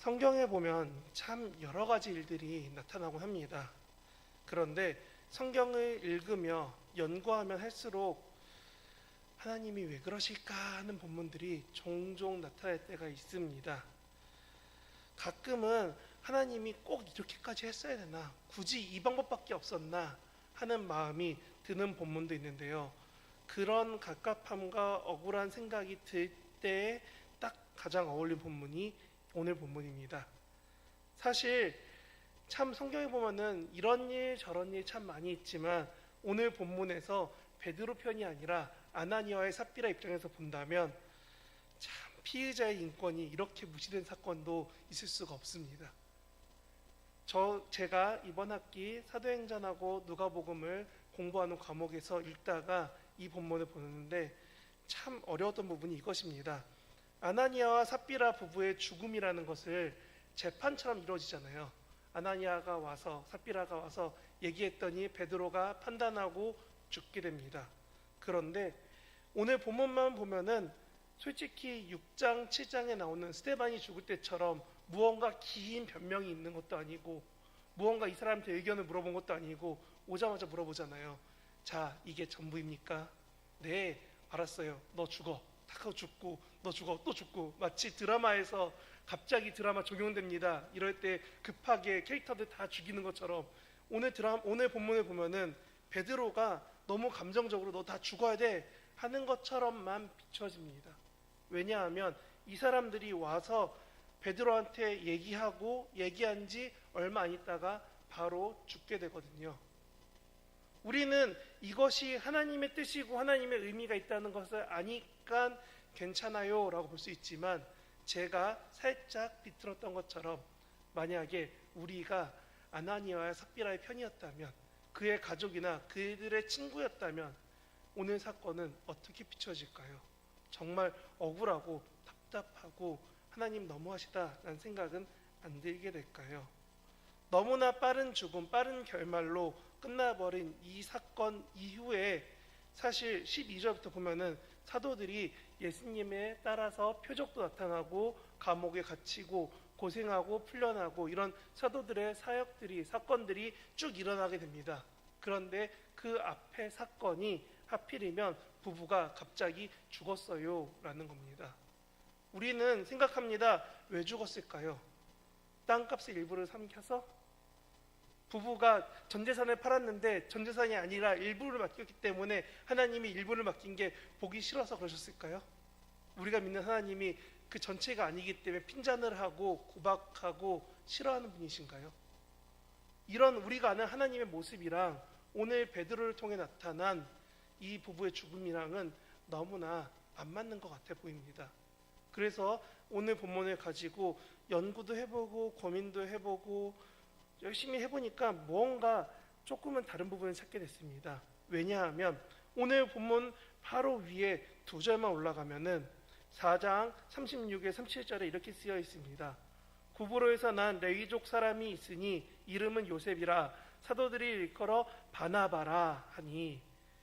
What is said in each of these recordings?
성경에 보면 참 여러 가지 일들이 나타나곤 합니다. 그런데 성경을 읽으며 연구하면 할수록 하나님이 왜 그러실까 하는 본문들이 종종 나타날 때가 있습니다. 가끔은 하나님이 꼭 이렇게까지 했어야 되나, 굳이 이 방법밖에 없었나 하는 마음이 드는 본문도 있는데요. 그런 갑갑함과 억울한 생각이 들 때에 딱 가장 어울린 본문이 오늘 본문입니다. 사실 참 성경에 보면은 이런 일 저런 일 참 많이 있지만 오늘 본문에서 베드로 편이 아니라 아나니아의 삽비라 입장에서 본다면 참 피의자의 인권이 이렇게 무시된 사건도 있을 수가 없습니다. 제가 이번 학기 사도행전하고 누가복음을 공부하는 과목에서 읽다가 이 본문을 보는데 참 어려웠던 부분이 이것입니다. 아나니아와 삽비라 부부의 죽음이라는 것을 재판처럼 이루어지잖아요. 아나니아가 와서 삽비라가 와서 얘기했더니 베드로가 판단하고 죽게 됩니다. 그런데 오늘 본문만 보면은 솔직히 6장, 7장에 나오는 스데반이 죽을 때처럼 무언가 긴 변명이 있는 것도 아니고 무언가 이 사람한테 의견을 물어본 것도 아니고 오자마자 물어보잖아요. 자, 이게 전부입니까? 네, 알았어요. 너 죽어. 탁 하고 죽고, 너 죽어. 또 죽고. 마치 드라마에서 갑자기 드라마 적용됩니다. 이럴 때 급하게 캐릭터들 다 죽이는 것처럼 오늘 본문을 보면은 베드로가 너무 감정적으로 너 다 죽어야 돼 하는 것처럼만 비춰집니다. 왜냐하면 이 사람들이 와서 베드로한테 얘기한 지 얼마 안 있다가 바로 죽게 되거든요. 우리는 이것이 하나님의 뜻이고 하나님의 의미가 있다는 것을 아니까 괜찮아요 라고 볼 수 있지만 제가 살짝 비틀었던 것처럼 만약에 우리가 아나니아와 삽비라의 편이었다면 그의 가족이나 그들의 친구였다면 오늘 사건은 어떻게 비춰질까요? 정말 억울하고 답답하고 하나님 너무하시다라는 생각은 안 들게 될까요? 너무나 빠른 죽음, 빠른 결말로 끝나버린 이 사건 이후에 사실 12절부터 보면은 사도들이 예수님에 따라서 표적도 나타나고 감옥에 갇히고 고생하고 풀려나고 이런 사도들의 사건들이 쭉 일어나게 됩니다. 그런데 그 앞에 사건이 하필이면 부부가 갑자기 죽었어요 라는 겁니다. 우리는 생각합니다. 왜 죽었을까요? 땅값의 일부를 삼켜서? 부부가 전재산을 팔았는데 전재산이 아니라 일부를 맡겼기 때문에 하나님이 일부를 맡긴 게 보기 싫어서 그러셨을까요? 우리가 믿는 하나님이 그 전체가 아니기 때문에 핀잔을 하고 구박하고 싫어하는 분이신가요? 이런 우리가 아는 하나님의 모습이랑 오늘 베드로를 통해 나타난 이 부부의 죽음이랑은 너무나 안 맞는 것 같아 보입니다. 그래서 오늘 본문을 가지고 연구도 해보고 고민도 해보고 열심히 해보니까 뭔가 조금은 다른 부분을 찾게 됐습니다. 왜냐하면 오늘 본문 바로 위에 2절만 올라가면은 4장 36에 37절에 이렇게 쓰여 있습니다. 구브로에서 난 레위족 사람이 있으니 이름은 요셉이라 사도들이 일컬어 바나바라 하니,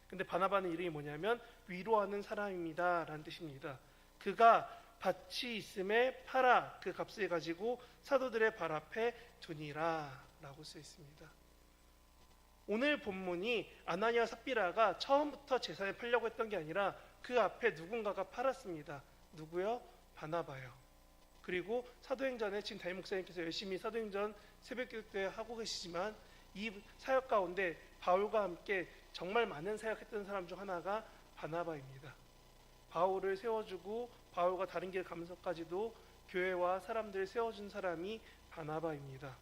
근데 바나바는 이름이 뭐냐면 위로하는 사람입니다 라는 뜻입니다. 그가 밭이 있음에 팔아 그 값을 가지고 사도들의 발 앞에 두니라 라고 쓰여 있습니다. 오늘 본문이 아나니아 삽비라가 처음부터 재산을 팔려고 했던 게 아니라 그 앞에 누군가가 팔았습니다. 누구요? 바나바요. 그리고 사도행전에 지금 담임 목사님께서 열심히 사도행전 새벽기도 하고 계시지만 이 사역 가운데 바울과 함께 정말 많은 사역했던 사람 중 하나가 바나바입니다. 바울을 세워주고 바울과 다른 길 가면서까지도 교회와 사람들을 세워준 사람이 바나바입니다.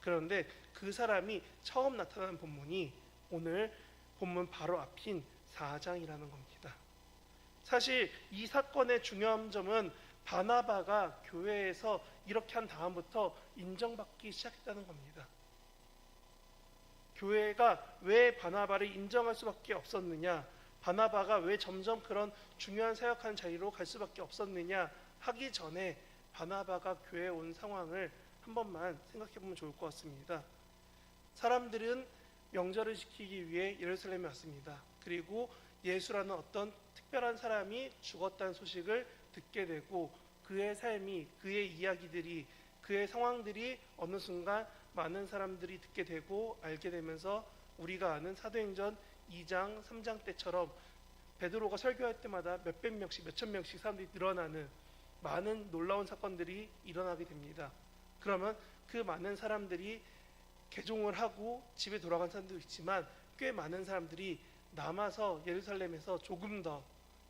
그런데 그 사람이 처음 나타나는 본문이 오늘 본문 바로 앞인 4장이라는 겁니다. 사실 이 사건의 중요한 점은 바나바가 교회에서 이렇게 한 다음부터 인정받기 시작했다는 겁니다. 교회가 왜 바나바를 인정할 수밖에 없었느냐, 바나바가 왜 점점 그런 중요한 사역하는 자리로 갈 수밖에 없었느냐 하기 전에 바나바가 교회에 온 상황을 한 번만 생각해 보면 좋을 것 같습니다. 사람들은 명절을 지키기 위해 예루살렘에 왔습니다. 그리고 예수라는 어떤 특별한 사람이 죽었다는 소식을 듣게 되고 그의 삶이, 그의 이야기들이 그의 상황들이 어느 순간 많은 사람들이 듣게 되고 알게 되면서 우리가 아는 사도행전 2장, 3장 때처럼 베드로가 설교할 때마다 몇백 명씩, 몇천 명씩 사람들이 늘어나는 많은 놀라운 사건들이 일어나게 됩니다. 그러면 그 많은 사람들이 개종을 하고 집에 돌아간 사람도 있지만 꽤 많은 사람들이 남아서 예루살렘에서 조금 더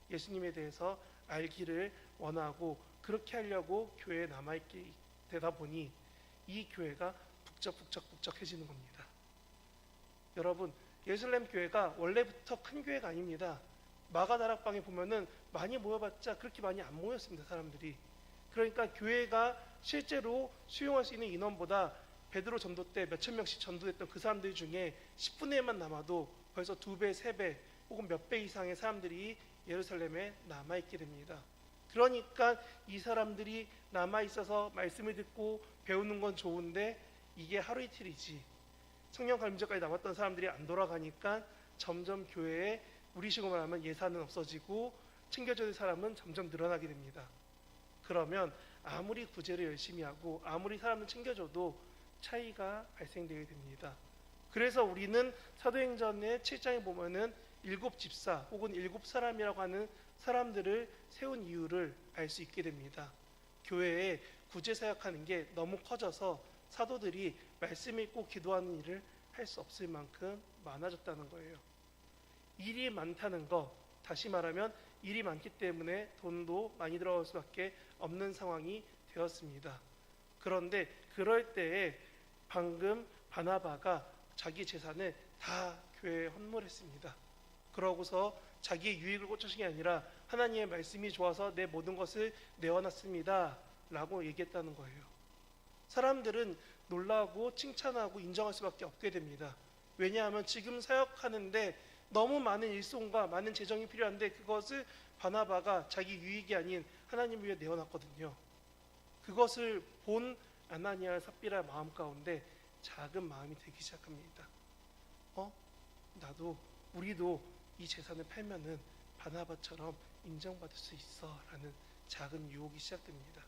예수님에 대해서 알기를 원하고 그렇게 하려고 교회에 남아있게 되다 보니 이 교회가 북적북적해지는 겁니다. 여러분, 예루살렘 교회가 원래부터 큰 교회가 아닙니다. 마가다락방에 보면은 많이 모여봤자 그렇게 많이 안 모였습니다. 사람들이. 그러니까 교회가 실제로 수용할 수 있는 인원보다 베드로 전도 때 몇천 명씩 전도했던 그 사람들 중에 10분의 1만 남아도 벌써 2배, 3배 혹은 몇 배 이상의 사람들이 예루살렘에 남아있게 됩니다. 그러니까 이 사람들이 남아있어서 말씀을 듣고 배우는 건 좋은데 이게 하루 이틀이지. 성령 감리절까지 남았던 사람들이 안 돌아가니까 점점 교회에 우리식으로 말하면 예산은 없어지고 챙겨줘야 될 사람은 점점 늘어나게 됩니다. 그러면 아무리 구제를 열심히 하고 아무리 사람을 챙겨줘도 차이가 발생되게 됩니다. 그래서 우리는 사도행전의 7장에 보면은 7집사 혹은 7사람이라고 하는 사람들을 세운 이유를 알 수 있게 됩니다. 교회에 구제 사역하는 게 너무 커져서 사도들이 말씀 읽고 기도하는 일을 할 수 없을 만큼 많아졌다는 거예요. 일이 많다는 거, 다시 말하면 일이 많기 때문에 돈도 많이 들어갈 수밖에 없는 상황이 되었습니다. 그런데 그럴 때에 방금 바나바가 자기 재산을 다 교회에 헌물했습니다. 그러고서 자기의 유익을 쫓으신 게 아니라 하나님의 말씀이 좋아서 내 모든 것을 내어놨습니다 라고 얘기했다는 거예요. 사람들은 놀라고 칭찬하고 인정할 수밖에 없게 됩니다. 왜냐하면 지금 사역하는데 너무 많은 일손과 많은 재정이 필요한데 그것을 바나바가 자기 유익이 아닌 하나님 위해 내어놨거든요. 그것을 본 아나니아 삽비라 마음 가운데 작은 마음이 들기 시작합니다. 우리도 이 재산을 팔면은 바나바처럼 인정받을 수 있어 라는 작은 유혹이 시작됩니다.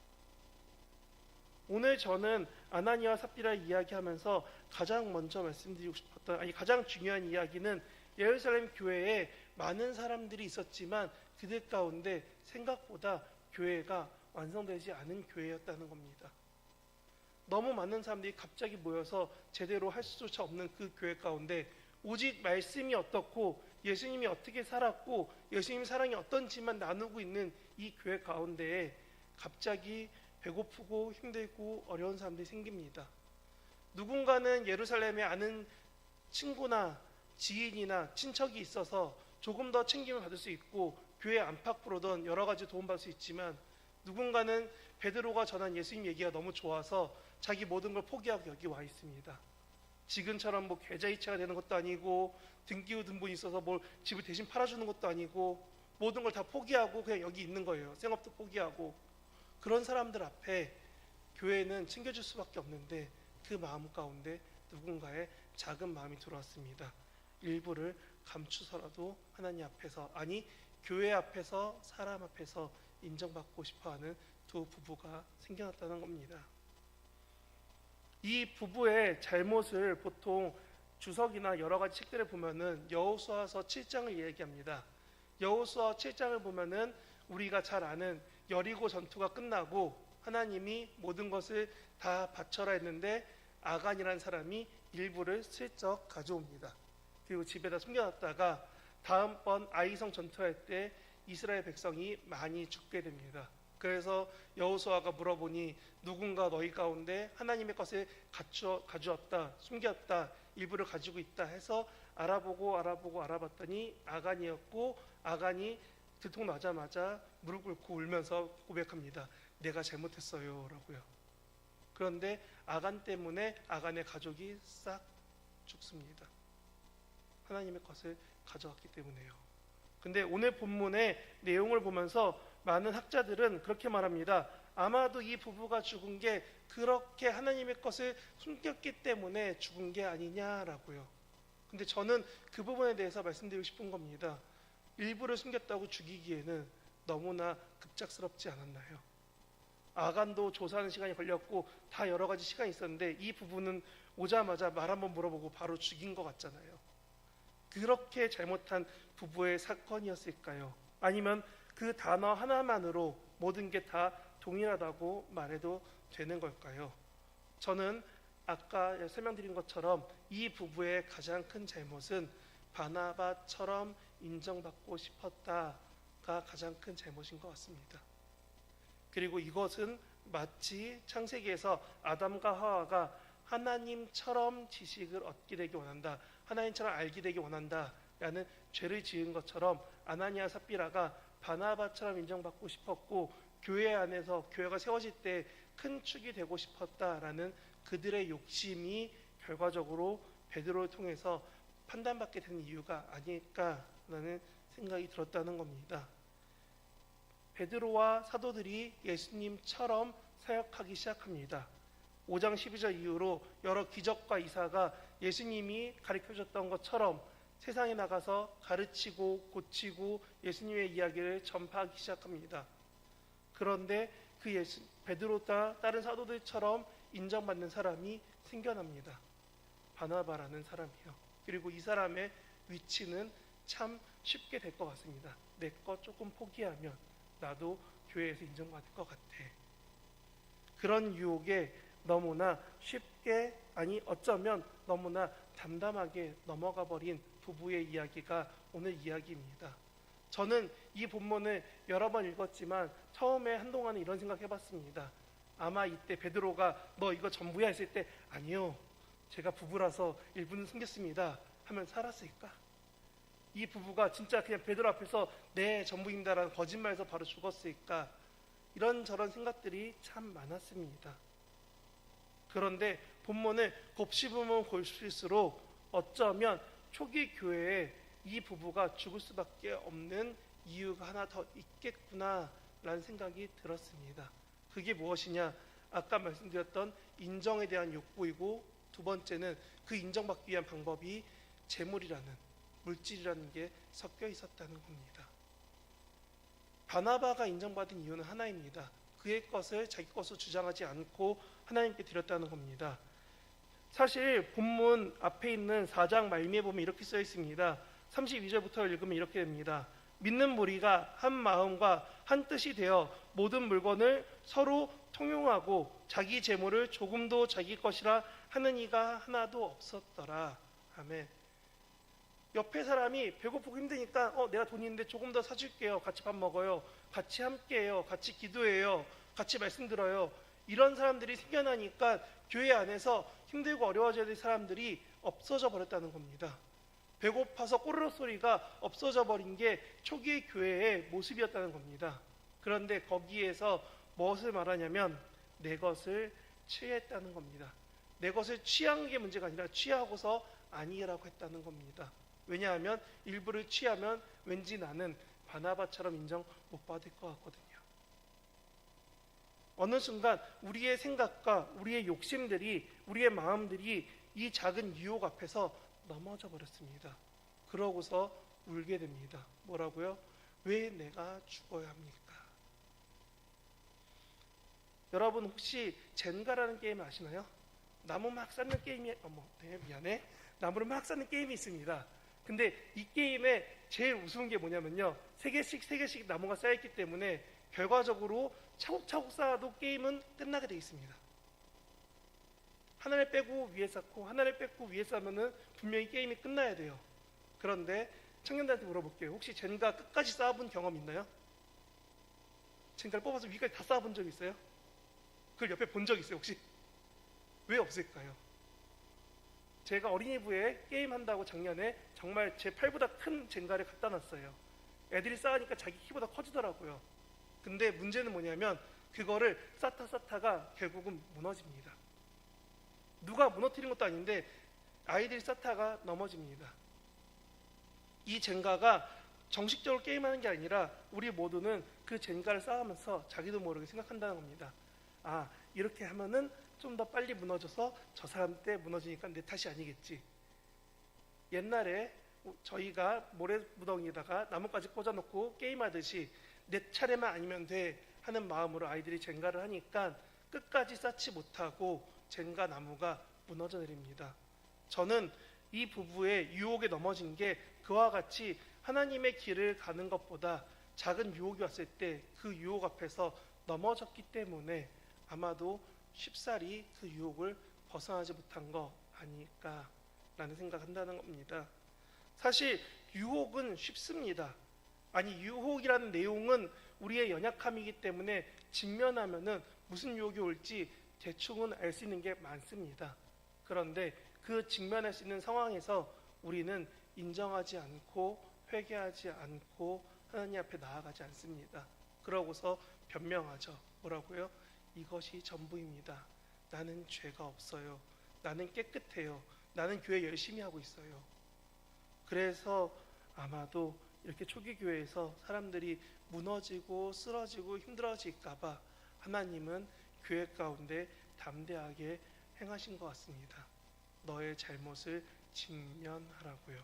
오늘 저는 아나니아와 삽비라 이야기하면서 가장 먼저 말씀드리고 싶었던, 가장 중요한 이야기는 예루살렘 교회에 많은 사람들이 있었지만 그들 가운데 생각보다 교회가 완성되지 않은 교회였다는 겁니다. 너무 많은 사람들이 갑자기 모여서 제대로 할 수조차 없는 그 교회 가운데 오직 말씀이 어떻고 예수님이 어떻게 살았고 예수님 사랑이 어떤지만 나누고 있는 이 교회 가운데에 갑자기 배고프고 힘들고 어려운 사람들이 생깁니다. 누군가는 예루살렘에 아는 친구나 지인이나 친척이 있어서 조금 더 챙김을 받을 수 있고 교회 안팎으로든 여러 가지 도움받을 수 있지만 누군가는 베드로가 전한 예수님 얘기가 너무 좋아서 자기 모든 걸 포기하고 여기 와 있습니다. 지금처럼 계좌이체가 되는 것도 아니고 등기후 등본이 있어서 집을 대신 팔아주는 것도 아니고 모든 걸 다 포기하고 그냥 여기 있는 거예요. 생업도 포기하고. 그런 사람들 앞에 교회는 챙겨줄 수밖에 없는데 그 마음 가운데 누군가의 작은 마음이 들어왔습니다. 일부를 감추서라도 하나님 앞에서, 교회 앞에서, 사람 앞에서 인정받고 싶어하는 두 부부가 생겨났다는 겁니다. 이 부부의 잘못을 보통 주석이나 여러 가지 책들을 보면은 여호수아서 7장을 이야기합니다. 여호수아 7장을 보면은 우리가 잘 아는 여리고 전투가 끝나고 하나님이 모든 것을 다 바쳐라 했는데 아간이라는 사람이 일부를 슬쩍 가져옵니다. 그리고 집에다 숨겨놨다가 다음번 아이성 전투할 때 이스라엘 백성이 많이 죽게 됩니다. 그래서 여호수아가 물어보니 누군가 너희 가운데 하나님의 것을 가져왔다, 숨겼다, 일부를 가지고 있다 해서 알아봤더니 아간이었고 아간이 들통나자마자 무릎 꿇고 울면서 고백합니다. 내가 잘못했어요 라고요. 그런데 아간 때문에 아간의 가족이 싹 죽습니다. 하나님의 것을 가져왔기 때문에요. 근데 오늘 본문의 내용을 보면서 많은 학자들은 그렇게 말합니다. 아마도 이 부부가 죽은 게 그렇게 하나님의 것을 숨겼기 때문에 죽은 게 아니냐라고요. 근데 저는 그 부분에 대해서 말씀드리고 싶은 겁니다. 일부를 숨겼다고 죽이기에는 너무나 급작스럽지 않았나요? 아간도 조사하는 시간이 걸렸고 다 여러 가지 시간이 있었는데 이 부부는 오자마자 말 한번 물어보고 바로 죽인 것 같잖아요. 그렇게 잘못한 부부의 사건이었을까요? 아니면 그 단어 하나만으로 모든 게 다 동일하다고 말해도 되는 걸까요? 저는 아까 설명드린 것처럼 이 부부의 가장 큰 잘못은 바나바처럼 인정받고 싶었다가 가장 큰 잘못인 것 같습니다. 그리고 이것은 마치 창세기에서 아담과 하와가 하나님처럼 지식을 얻게 되기 원한다, 하나님처럼 알게 되기 원한다 라는 죄를 지은 것처럼 아나니아 삽비라가 바나바처럼 인정받고 싶었고 교회 안에서 교회가 세워질 때 큰 축이 되고 싶었다라는 그들의 욕심이 결과적으로 베드로를 통해서 판단받게 되는 이유가 아닐까라는 생각이 들었다는 겁니다. 베드로와 사도들이 예수님처럼 사역하기 시작합니다. 5장 12절 이후로 여러 기적과 이사가 예수님이 가르쳐줬던 것처럼 세상에 나가서 가르치고 고치고 예수님의 이야기를 전파하기 시작합니다. 그런데 그 베드로나 다른 사도들처럼 인정받는 사람이 생겨납니다. 바나바라는 사람이요. 그리고 이 사람의 위치는 참 쉽게 될 것 같습니다. 내 거 조금 포기하면 나도 교회에서 인정받을 것 같아. 그런 유혹에 너무나 쉽게, 아니 어쩌면 너무나 담담하게 넘어가 버린 부부의 이야기가 오늘 이야기입니다. 저는 이 본문을 여러 번 읽었지만 처음에 한동안은 이런 생각 해봤습니다. 아마 이때 베드로가 너 이거 전부야 했을 때 아니요, 제가 부부라서 일부는 숨겼습니다 하면 살았을까? 이 부부가 진짜 그냥 베드로 앞에서 네 전부입니다라는 거짓말에서 바로 죽었을까? 이런저런 생각들이 참 많았습니다. 그런데 본문을 곱씹으면 곱씹을수록 어쩌면 초기 교회에 이 부부가 죽을 수밖에 없는 이유가 하나 더 있겠구나라는 생각이 들었습니다. 그게 무엇이냐? 아까 말씀드렸던 인정에 대한 욕구이고, 두 번째는 그 인정받기 위한 방법이 재물이라는, 물질이라는 게 섞여 있었다는 겁니다. 바나바가 인정받은 이유는 하나입니다. 그의 것을 자기 것으로 주장하지 않고 하나님께 드렸다는 겁니다. 사실 본문 앞에 있는 4장 말미에 보면 이렇게 써 있습니다. 32절부터 읽으면 이렇게 됩니다. 믿는 무리가 한 마음과 한 뜻이 되어 모든 물건을 서로 통용하고 자기 재물을 조금도 자기 것이라 하는 이가 하나도 없었더라. 아멘. 옆에 사람이 배고프고 힘드니까 내가 돈 있는데 조금 더 사줄게요. 같이 밥 먹어요. 같이 함께해요. 같이 기도해요. 같이 말씀 들어요. 이런 사람들이 생겨나니까 교회 안에서 힘들고 어려워져야 될 사람들이 없어져 버렸다는 겁니다. 배고파서 꼬르륵 소리가 없어져 버린 게 초기의 교회의 모습이었다는 겁니다. 그런데 거기에서 무엇을 말하냐면 내 것을 취했다는 겁니다. 내 것을 취한 게 문제가 아니라 취하고서 아니라고 했다는 겁니다. 왜냐하면 일부를 취하면 왠지 나는 바나바처럼 인정 못 받을 것 같거든요. 어느 순간 우리의 생각과 우리의 욕심들이, 우리의 마음들이 이 작은 유혹 앞에서 넘어져 버렸습니다. 그러고서 울게 됩니다. 뭐라고요? 왜 내가 죽어야 합니까? 여러분 혹시 젠가라는 게임 아시나요? 나무 막 쌓는 게임이 미안해. 나무를 막 쌓는 게임이 있습니다. 근데 이 게임에 제일 우스운 게 뭐냐면요, 3개씩 나무가 쌓였기 때문에 결과적으로 차곡차곡 쌓아도 게임은 끝나게 되어 있습니다. 하나를 빼고 위에 쌓고 하나를 빼고 위에 쌓으면은 분명히 게임이 끝나야 돼요. 그런데 청년들한테 물어볼게요. 혹시 젠가 끝까지 쌓아본 경험 있나요? 젠가를 뽑아서 위까지 다 쌓아본 적 있어요? 그걸 옆에 본 적 있어요 혹시? 왜 없을까요? 제가 어린이부에 게임한다고 작년에 정말 제 팔보다 큰 젠가를 갖다 놨어요. 애들이 쌓으니까 자기 키보다 커지더라고요. 근데 문제는 뭐냐면 그거를 쌓다가 결국은 무너집니다. 누가 무너뜨린 것도 아닌데 아이들이 쌓다가 넘어집니다. 이 젠가가 정식적으로 게임하는 게 아니라 우리 모두는 그 젠가를 쌓으면서 자기도 모르게 생각한다는 겁니다. 아, 이렇게 하면은 좀 더 빨리 무너져서 저 사람 때 무너지니까 내 탓이 아니겠지. 옛날에 저희가 모래무덩이에다가 나뭇가지 꽂아놓고 게임하듯이 내 차례만 아니면 돼 하는 마음으로 아이들이 젠가를 하니까 끝까지 쌓지 못하고 젠가 나무가 무너져 내립니다. 저는 이 부부의 유혹에 넘어진 게 그와 같이 하나님의 길을 가는 것보다 작은 유혹이 왔을 때 그 유혹 앞에서 넘어졌기 때문에 아마도 쉽사리 그 유혹을 벗어나지 못한 거 아닐까라는 생각한다는 겁니다. 사실 유혹은 쉽습니다. 아니, 유혹이라는 내용은 우리의 연약함이기 때문에 직면하면은 무슨 유혹이 올지 대충은 알 수 있는 게 많습니다. 그런데 그 직면할 수 있는 상황에서 우리는 인정하지 않고 회개하지 않고 하나님 앞에 나아가지 않습니다. 그러고서 변명하죠. 뭐라고요? 이것이 전부입니다. 나는 죄가 없어요. 나는 깨끗해요. 나는 교회 열심히 하고 있어요. 그래서 아마도 이렇게 초기 교회에서 사람들이 무너지고 쓰러지고 힘들어질까봐 하나님은 교회 가운데 담대하게 행하신 것 같습니다. 너의 잘못을 직면하라고요.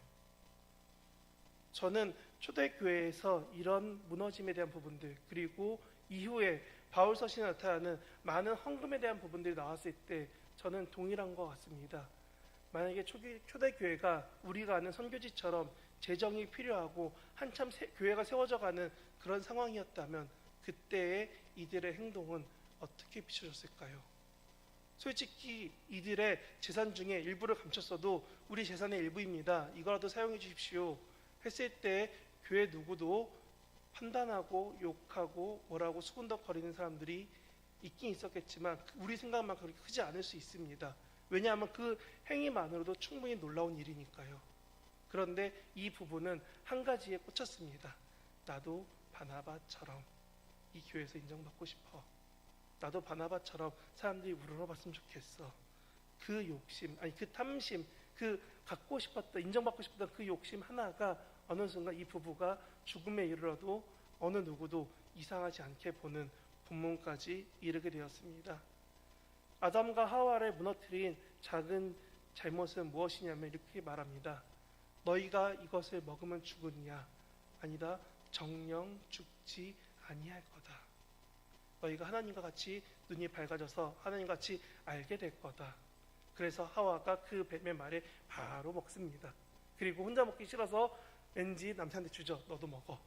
저는 초대교회에서 이런 무너짐에 대한 부분들, 그리고 이후에 바울서신에 나타나는 많은 헌금에 대한 부분들이 나왔을 때 저는 동일한 것 같습니다. 만약에 초대교회가 우리가 아는 선교지처럼 재정이 필요하고 한참 교회가 세워져가는 그런 상황이었다면 그때의 이들의 행동은 어떻게 비춰졌을까요? 솔직히 이들의 재산 중에 일부를 감췄어도 우리 재산의 일부입니다. 이거라도 사용해 주십시오 했을 때 교회 누구도 판단하고 욕하고 뭐라고 수군덕거리는 사람들이 있긴 있었겠지만 우리 생각만 그렇게 크지 않을 수 있습니다. 왜냐하면 그 행위만으로도 충분히 놀라운 일이니까요. 그런데 이 부부는 한 가지에 꽂혔습니다. 나도 바나바처럼 이 교회에서 인정받고 싶어. 나도 바나바처럼 사람들이 우러러봤으면 좋겠어. 그 욕심, 아니 그 탐심, 그 갖고 싶었던, 인정받고 싶었던 그 욕심 하나가 어느 순간 이 부부가 죽음에 이르러도 어느 누구도 이상하지 않게 보는 본문까지 이르게 되었습니다. 아담과 하와를 무너뜨린 작은 잘못은 무엇이냐면 이렇게 말합니다. 너희가 이것을 먹으면 죽으냐? 아니다. 정령 죽지 아니할 거다. 너희가 하나님과 같이 눈이 밝아져서 하나님과 같이 알게 될 거다. 그래서 하와가 그 뱀의 말에 바로 먹습니다. 그리고 혼자 먹기 싫어서 왠지 남편한테 주죠. 너도 먹어.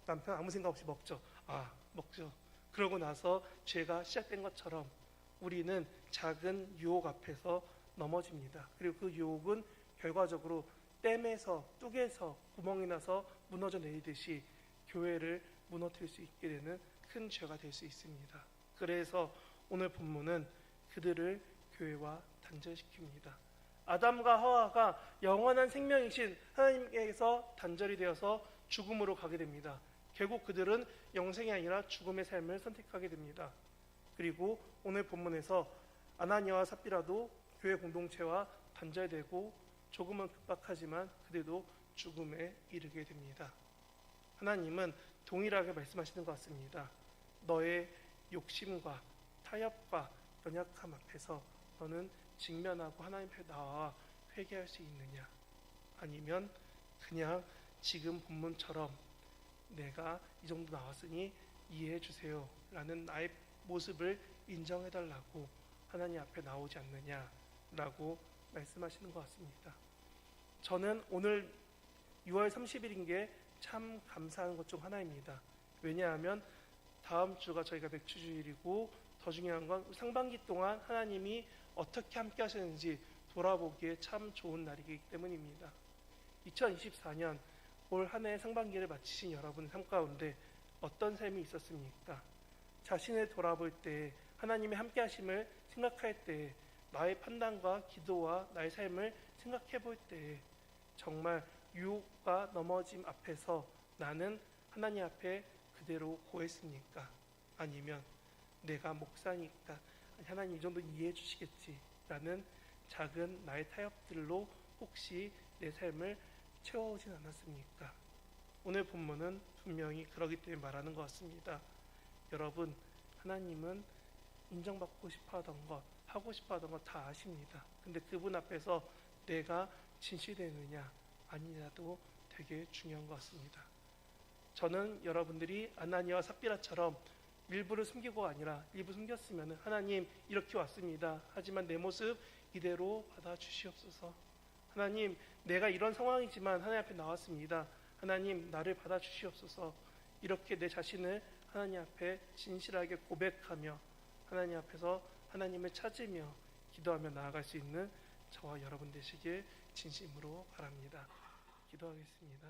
남편 아무 생각 없이 먹죠. 먹죠. 그러고 나서 죄가 시작된 것처럼 우리는 작은 유혹 앞에서 넘어집니다. 그리고 그 유혹은 결과적으로 댐에서, 뚝에서 구멍이 나서 무너져 내리듯이 교회를 무너뜨릴 수 있게 되는 큰 죄가 될 수 있습니다. 그래서 오늘 본문은 그들을 교회와 단절시킵니다. 아담과 하와가 영원한 생명이신 하나님께서 단절이 되어서 죽음으로 가게 됩니다. 결국 그들은 영생이 아니라 죽음의 삶을 선택하게 됩니다. 그리고 오늘 본문에서 아나니아와 삽비라도 교회 공동체와 단절되고 조금은 급박하지만 그들도 죽음에 이르게 됩니다. 하나님은 동일하게 말씀하시는 것 같습니다. 너의 욕심과 타협과 연약함 앞에서 너는 직면하고 하나님 앞에 나와 회개할 수 있느냐? 아니면 그냥 지금 본문처럼 내가 이 정도 나왔으니 이해해 주세요 라는 나의 모습을 인정해 달라고 하나님 앞에 나오지 않느냐라고 말씀하시는 것 같습니다. 저는 오늘 6월 30일인 게 참 감사한 것 중 하나입니다. 왜냐하면 다음 주가 저희가 맥주주일이고 더 중요한 건 상반기 동안 하나님이 어떻게 함께 하셨는지 돌아보기에 참 좋은 날이기 때문입니다. 2024년 올 한 해 상반기를 마치신 여러분의 삶 가운데 어떤 삶이 있었습니까? 자신을 돌아볼 때 하나님의 함께 하심을 생각할 때 나의 판단과 기도와 나의 삶을 생각해 볼 때 정말 유혹과 넘어짐 앞에서 나는 하나님 앞에 그대로 고했습니까? 아니면 내가 목사니까 하나님 이 정도 이해해 주시겠지 라는 작은 나의 타협들로 혹시 내 삶을 채워오진 않았습니까? 오늘 본문은 분명히 그러기 때문에 말하는 것 같습니다. 여러분, 하나님은 인정받고 싶어 하던 것, 하고 싶어 하던 것 다 아십니다. 근데 그분 앞에서 내가 진실되느냐 아니냐도 되게 중요한 것 같습니다. 저는 여러분들이 아나니아와 삽비라처럼 일부를 숨기고가 아니라 일부 숨겼으면 하나님 이렇게 왔습니다. 하지만 내 모습 이대로 받아주시옵소서. 하나님 내가 이런 상황이지만 하나님 앞에 나왔습니다. 하나님 나를 받아주시옵소서. 이렇게 내 자신을 하나님 앞에 진실하게 고백하며 하나님 앞에서 하나님을 찾으며 기도하며 나아갈 수 있는 저와 여러분 되시길 진심으로 바랍니다. 기도하겠습니다.